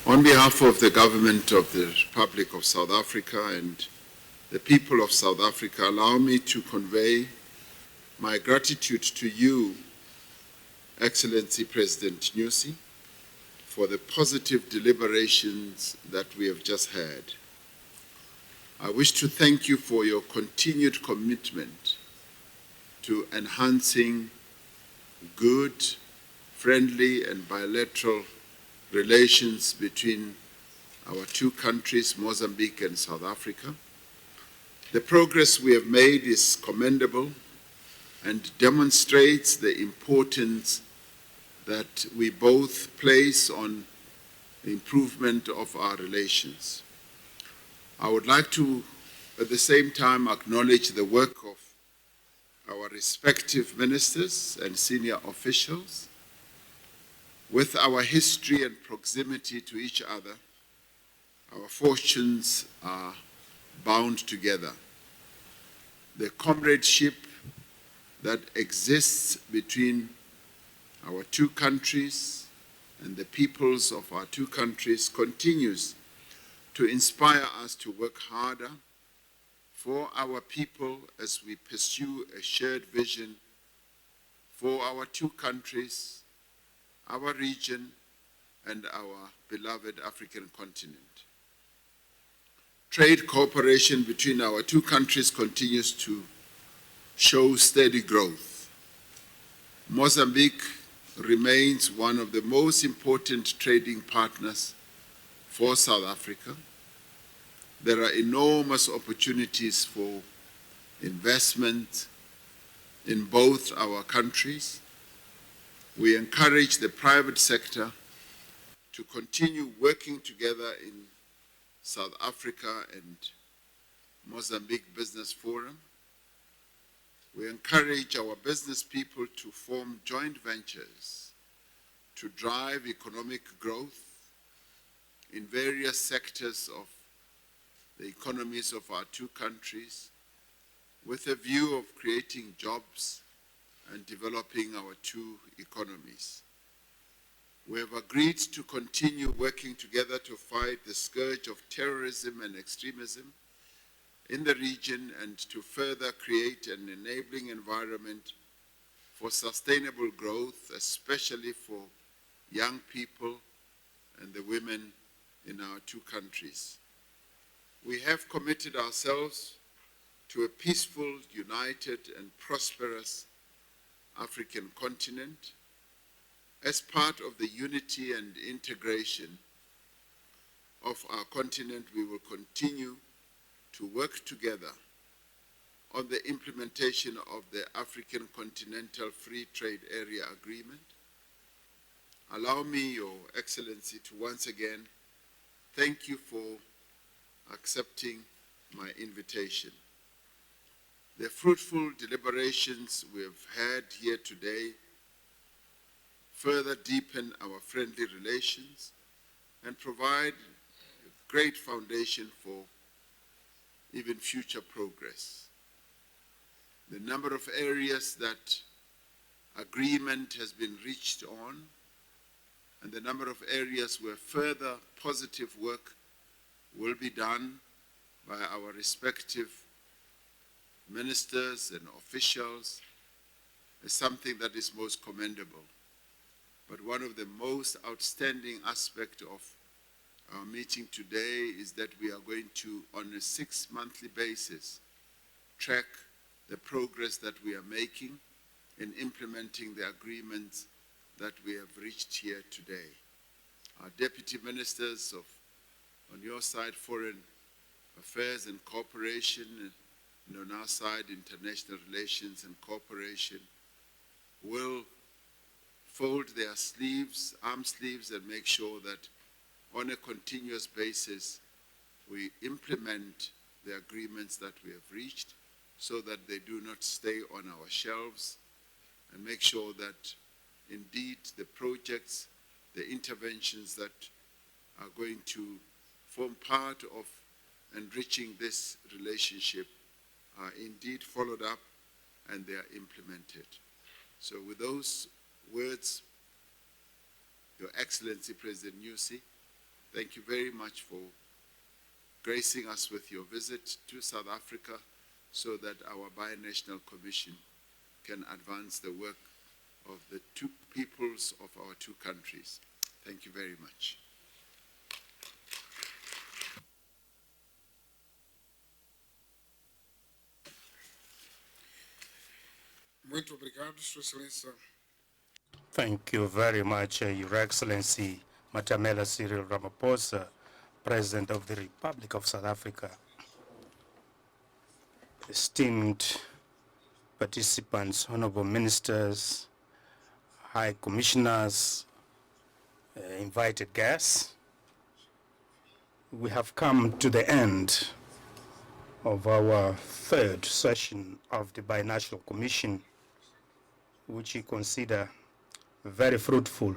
On behalf of the government of the Republic of South Africa and the people of South Africa, allow me to convey my gratitude to you, Excellency President Nyusi, for the positive deliberations that we have just had. I wish to thank you for your continued commitment to enhancing good, friendly, and bilateral relations between our two countries, Mozambique and South Africa. The progress we have made is commendable and demonstrates the importance that we both place on the improvement of our relations. I would like to, at the same time, acknowledge the work of our respective ministers and senior officials. With our history and proximity to each other, our fortunes are bound together. The comradeship that exists between our two countries and the peoples of our two countries continues to inspire us to work harder for our people as we pursue a shared vision for our two countries, our region, and our beloved African continent. Trade cooperation between our two countries continues to show steady growth. Mozambique remains one of the most important trading partners for South Africa. There are enormous opportunities for investment in both our countries. We encourage the private sector to continue working together in South Africa and Mozambique Business Forum. We encourage our business people to form joint ventures to drive economic growth in various sectors of the economies of our two countries with a view of creating jobs and developing our two economies. We have agreed to continue working together to fight the scourge of terrorism and extremism in the region and to further create an enabling environment for sustainable growth, especially for young people and the women in our two countries. We have committed ourselves to a peaceful, united, and prosperous African continent. As part of the unity and integration of our continent, we will continue to work together on the implementation of the African Continental Free Trade Area Agreement. Allow me, Your Excellency, to once again thank you for accepting my invitation. The fruitful deliberations we have had here today further deepen our friendly relations and provide a great foundation for even future progress. The number of areas that agreement has been reached on and the number of areas where further positive work will be done by our respective ministers and officials is something that is most commendable. But one of the most outstanding aspects of our meeting today is that we are going to, on a 6-monthly basis, track the progress that we are making in implementing the agreements that we have reached here today. Our deputy ministers on your side, Foreign Affairs and Cooperation, and on our side, International Relations and Cooperation, will fold their arm sleeves, and make sure that on a continuous basis, we implement the agreements that we have reached so that they do not stay on our shelves, and make sure that indeed the projects, the interventions that are going to form part of enriching this relationship are indeed followed up and they are implemented. So with those words, Your Excellency President Nyusi, Thank you very much for gracing us with your visit to South Africa so that our Binational Commission can advance the work of the two peoples of our two countries. Thank you very much. Muito obrigado, Sua Excelência. Thank you very much, Your Excellency Matamela Cyril Ramaphosa, President of the Republic of South Africa. Esteemed participants, honorable ministers, high commissioners, invited guests, we have come to the end of our third session of the Binational Commission, which we consider very fruitful,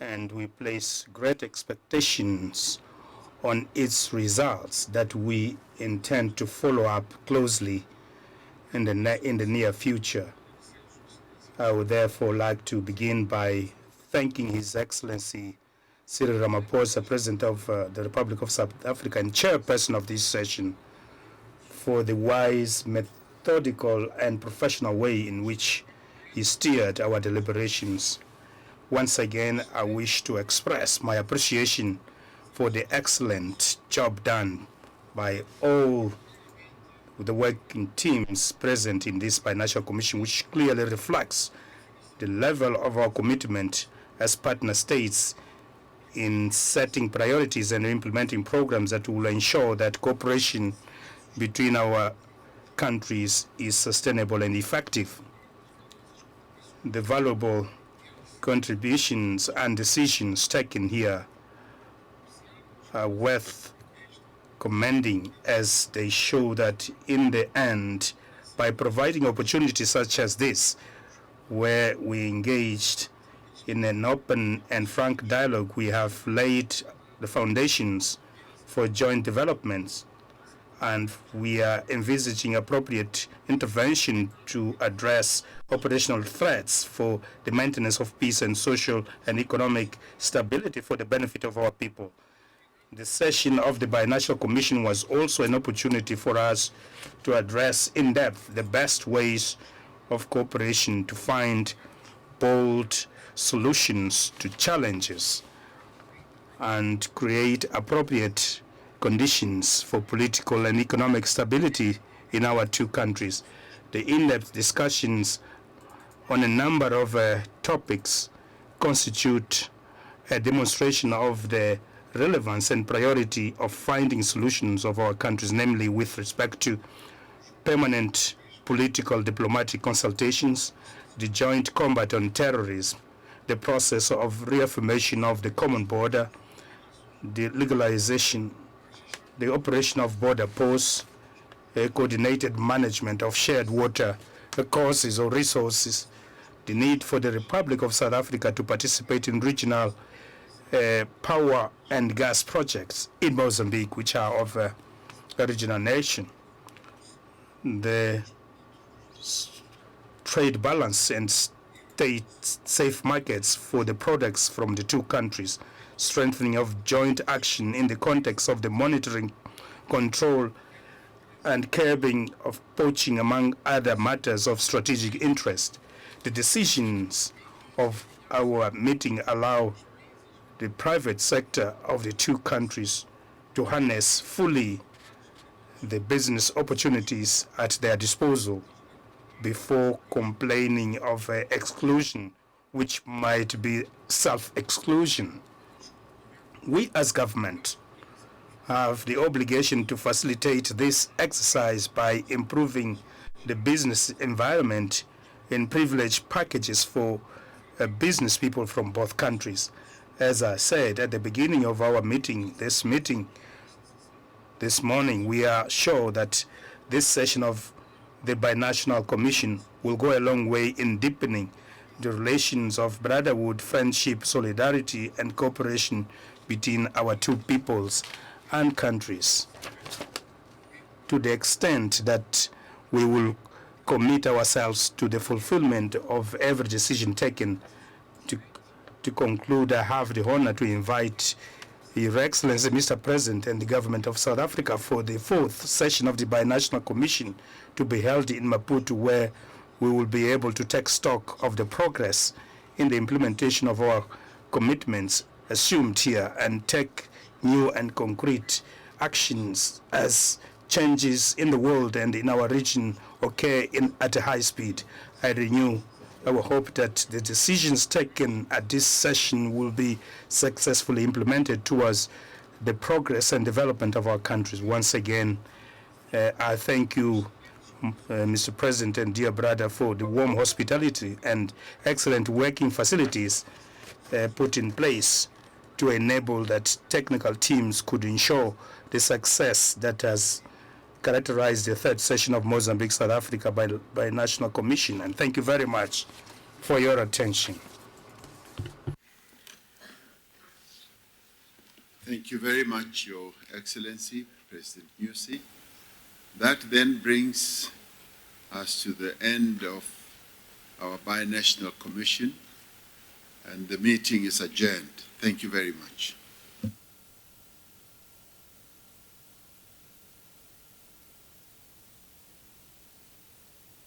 and we place great expectations on its results that we intend to follow up closely in the near future. I would therefore like to begin by thanking His Excellency Cyril Ramaphosa, President of the Republic of South Africa and chairperson of this session, for the wise, methodical, and professional way in which he steered our deliberations. Once again, I wish to express my appreciation for the excellent job done by all the working teams present in this Binational Commission, which clearly reflects the level of our commitment as partner states in setting priorities and implementing programs that will ensure that cooperation between our countries is sustainable and effective. The valuable contributions and decisions taken here are worth commending, as they show that in the end, by providing opportunities such as this, where we engaged in an open and frank dialogue, we have laid the foundations for joint developments, and we are envisaging appropriate intervention to address operational threats for the maintenance of peace and social and economic stability for the benefit of our people. The session of the Binational Commission was also an opportunity for us to address in depth the best ways of cooperation to find bold solutions to challenges and create appropriate conditions for political and economic stability in our two countries. The in-depth discussions on a number of topics constitute a demonstration of the relevance and priority of finding solutions of our countries, namely with respect to permanent political diplomatic consultations, the joint combat on terrorism, the process of reaffirmation of the common border, the legalization, the operation of border posts, a coordinated management of shared water courses or resources, the need for the Republic of South Africa to participate in regional power and gas projects in Mozambique, which are of a regional nation, the trade balance and state safe markets for the products from the two countries, strengthening of joint action in the context of the monitoring, control, and curbing of poaching, among other matters of strategic interest. The decisions of our meeting allow the private sector of the two countries to harness fully the business opportunities at their disposal before complaining of exclusion, which might be self-exclusion. We as government have the obligation to facilitate this exercise by improving the business environment in privilege packages for business people from both countries. As I said at the beginning of our meeting this morning, we are sure that this session of the Binational Commission will go a long way in deepening the relations of brotherhood, friendship, solidarity, and cooperation between our two peoples and countries, to the extent that we will commit ourselves to the fulfillment of every decision taken. To conclude, I have the honor to invite Your Excellency, Mr. President, and the Government of South Africa for the 4th session of the Binational Commission to be held in Maputo, where we will be able to take stock of the progress in the implementation of our commitments assumed here and take new and concrete actions as changes in the world and in our region occur at a high speed. I renew our hope that the decisions taken at this session will be successfully implemented towards the progress and development of our countries. Once again, I thank you, Mr. President and dear brother, for the warm hospitality and excellent working facilities put in place to enable that technical teams could ensure the success that has characterized the 3rd session of Mozambique, South Africa by National Commission. And thank you very much for your attention. Thank you very much, Your Excellency, President Nyusi. That then brings us to the end of our Binational Commission, and the meeting is adjourned. Thank you very much.